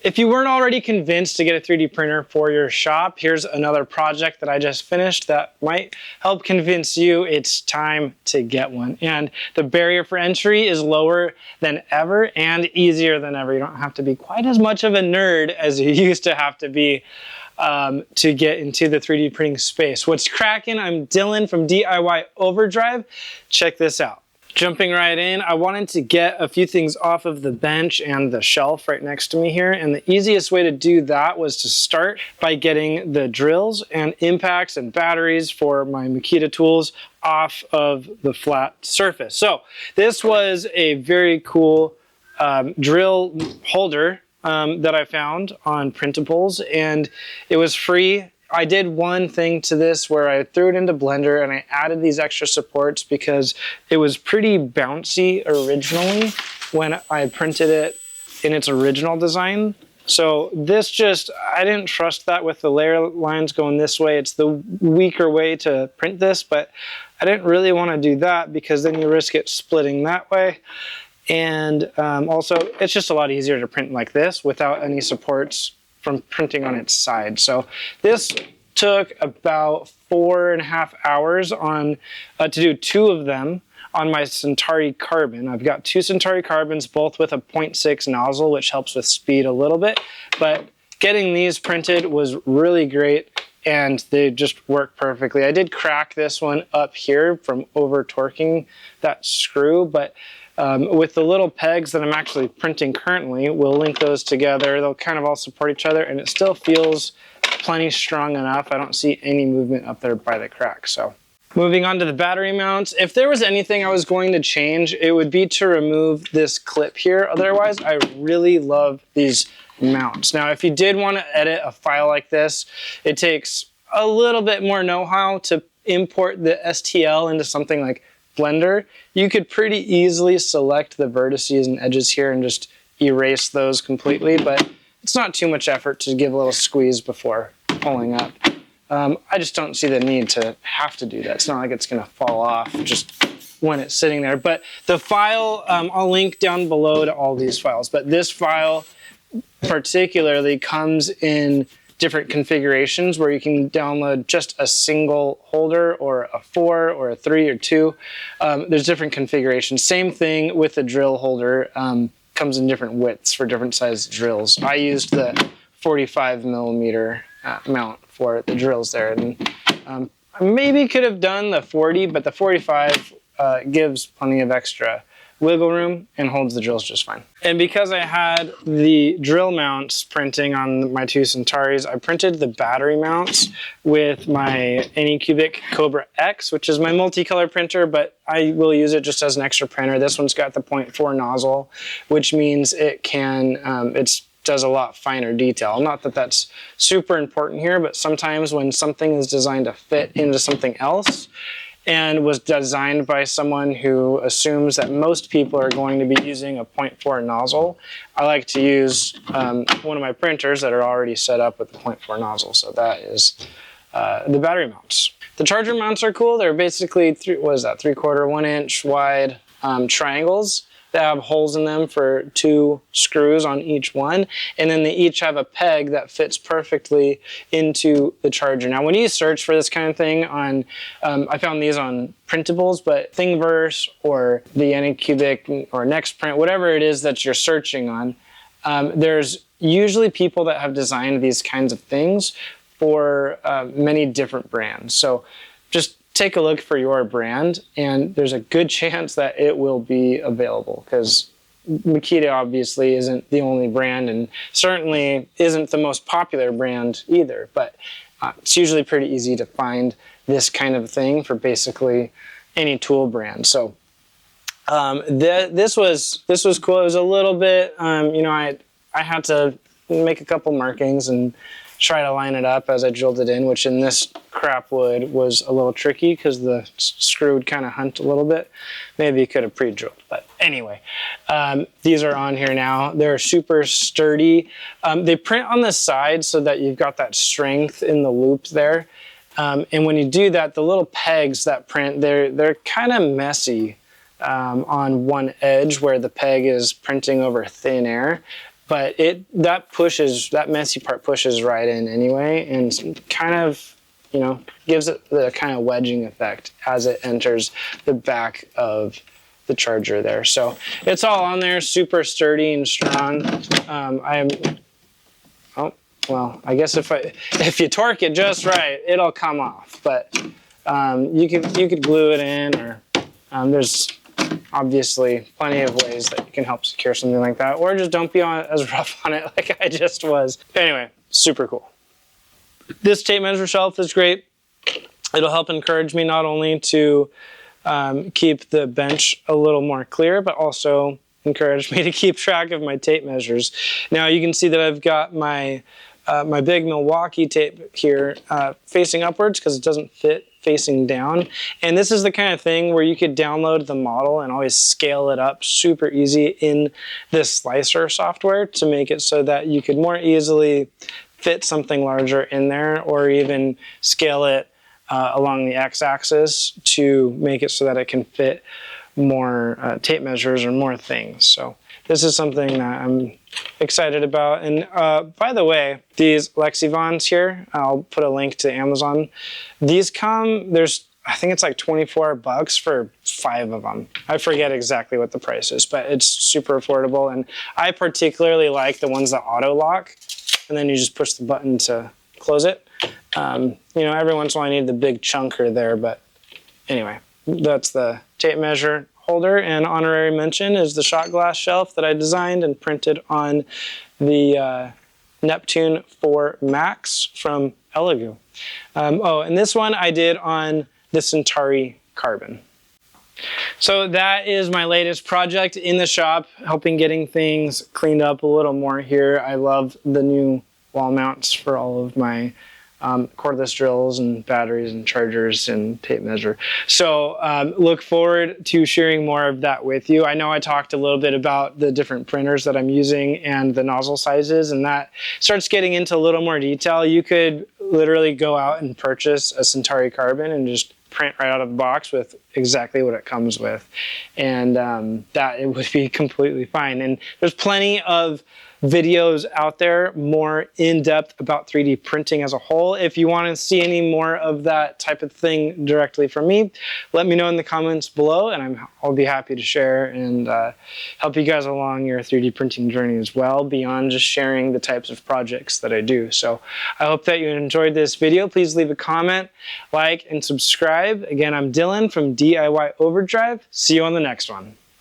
If you weren't already convinced to get a 3D printer for your shop, here's another project that I just finished that might help convince you it's time to get one. And the barrier for entry is lower than ever and easier than ever. You don't have to be quite as much of a nerd as you used to have to be to get into the 3D printing space. What's cracking? I'm Dylan from DIY Overdrive. Check this out. Jumping right in, I wanted to get a few things off of the bench and the shelf right next to me here, and the easiest way to do that was to start by getting the drills and impacts and batteries for my Makita tools off of the flat surface. So this was a very cool drill holder that I found on Printables, and it was free. I did one thing to this where I threw it into Blender and I added these extra supports because it was pretty bouncy originally when I printed it in its original design. So this just, I didn't trust that with the layer lines going this way. It's the weaker way to print this, but I didn't really want to do that because then you risk it splitting that way. And also, it's just a lot easier to print like this without any supports from printing on its side. So this took about 4.5 hours on to do 2 of them on my Centauri Carbon. I've got 2 Centauri Carbons, both with a 0.6 nozzle, which helps with speed a little bit. But getting these printed was really great, and they just work perfectly. I did crack this one up here from over torquing that screw, but with the little pegs that I'm actually printing currently, we'll link those together. They'll kind of all support each other, and it still feels plenty strong enough. I don't see any movement up there by the crack. So moving on to the battery mounts. If there was anything I was going to change, it would be to remove this clip here. Otherwise, I really love these mounts. Now, if you did want to edit a file like this, it takes a little bit more know-how to import the STL into something like Blender. You could pretty easily select the vertices and edges here and just erase those completely, but it's not too much effort to give a little squeeze before pulling up. I just don't see the need to have to do that. It's not like it's going to fall off just when it's sitting there. But the file, I'll link down below to all these files, but this file particularly comes in different configurations where you can download just a single holder or a 4 or a 3 or 2. There's different configurations. Same thing with the drill holder. Comes in different widths for different sized drills. I used the 45 millimeter mount for the drills there. And I maybe could have done the 40, but the 45 gives plenty of extra wiggle room and holds the drills just fine. And because I had the drill mounts printing on my 2 Centauris, I printed the battery mounts with my Anycubic Cobra X, which is my multicolor printer, but I will use it just as an extra printer. This one's got the 0.4 nozzle, which means it can, does a lot finer detail. Not that that's super important here, but sometimes when something is designed to fit into something else, and was designed by someone who assumes that most people are going to be using a 0.4 nozzle, I like to use one of my printers that are already set up with the 0.4 nozzle. So that is the battery mounts. The charger mounts are cool. They're basically 3/4, 1 inch wide triangles. They have holes in them for 2 screws on each one, and then they each have a peg that fits perfectly into the charger. Now, when you search for this kind of thing on, I found these on Printables, but Thingiverse or the Anycubic or Nextprint, whatever it is that you're searching on, there's usually people that have designed these kinds of things for many different brands. So just take a look for your brand, and there's a good chance that it will be available, because Makita obviously isn't the only brand and certainly isn't the most popular brand either, but it's usually pretty easy to find this kind of thing for basically any tool brand. So this was cool. It was a little bit, you know, I had to make a couple markings and try to line it up as I drilled it in, which in this crap wood was a little tricky because the screw would kind of hunt a little bit. Maybe you could have pre-drilled, but anyway, these are on here now. They're super sturdy. They print on the side so that you've got that strength in the loop there. And when you do that, the little pegs that print, they're kind of messy on one edge where the peg is printing over thin air. but that messy part pushes right in anyway, and kind of, you know, gives it the kind of wedging effect as it enters the back of the charger there. So it's all on there, super sturdy and strong. Well, I guess if you torque it just right, it'll come off. But you could glue it in, or there's obviously plenty of ways that you can help secure something like that, or just don't be as rough on it like I just was. Anyway, super cool. This tape measure shelf is great. It'll help encourage me not only to keep the bench a little more clear, but also encourage me to keep track of my tape measures. Now you can see that I've got my my big Milwaukee tape here facing upwards because it doesn't fit facing down. And this is the kind of thing where you could download the model and always scale it up super easy in this slicer software to make it so that you could more easily fit something larger in there, or even scale it along the x-axis to make it so that it can fit more tape measures or more things. So this is something that I'm excited about. And by the way, these Lexivons here, I'll put a link to Amazon. These come, I think it's like $24 for 5 of them. I forget exactly what the price is, but it's super affordable. And I particularly like the ones that auto lock, and then you just push the button to close it. You know, every once in a while I need the big chunker there, but anyway, that's the tape measure holder. And honorary mention is the shot glass shelf that I designed and printed on the Neptune 4 Max from Elegoo. Oh, and this one I did on the Centauri Carbon. So that is my latest project in the shop, helping getting things cleaned up a little more here. I love the new wall mounts for all of my cordless drills and batteries and chargers and tape measure. So look forward to sharing more of that with you. I know I talked a little bit about the different printers that I'm using and the nozzle sizes, and that starts getting into a little more detail. You could literally go out and purchase a Centauri Carbon and just print right out of the box with exactly what it comes with, and that it would be completely fine. And there's plenty of videos out there more in depth about 3D printing as a whole. If you want to see any more of that type of thing directly from me, let me know in the comments below, and I'll be happy to share and help you guys along your 3D printing journey as well, beyond just sharing the types of projects that I do. So I hope that you enjoyed this video. Please leave a comment, like, and subscribe. Again, I'm Dylan from DIY Overdrive. See you on the next one.